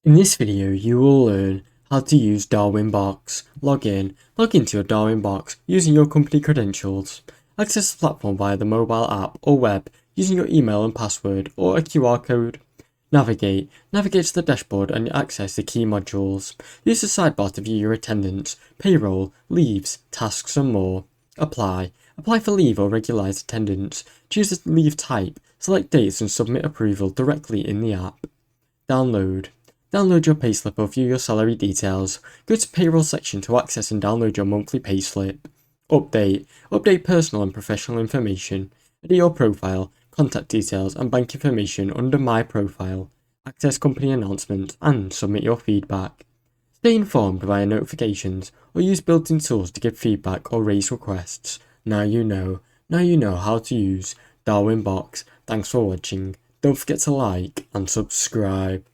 In this video, you will learn how to use Darwinbox. Log into your Darwinbox using your company credentials. Access the platform via the mobile app or web using your email and password or a QR code. Navigate to the dashboard and access the key modules. Use the sidebar to view your attendance, payroll, leaves, tasks and more. Apply for leave or regularised attendance. Choose the leave type, select dates and submit approval directly in the app. Download your payslip or view your salary details. Go to payroll section to access and download your monthly payslip. Update personal and professional information. Edit your profile, contact details and bank information under My Profile. Access company announcements and submit your feedback. Stay informed via notifications or use built-in tools to give feedback or raise requests. Now you know how to use Darwinbox. Thanks for watching. Don't forget to like and subscribe.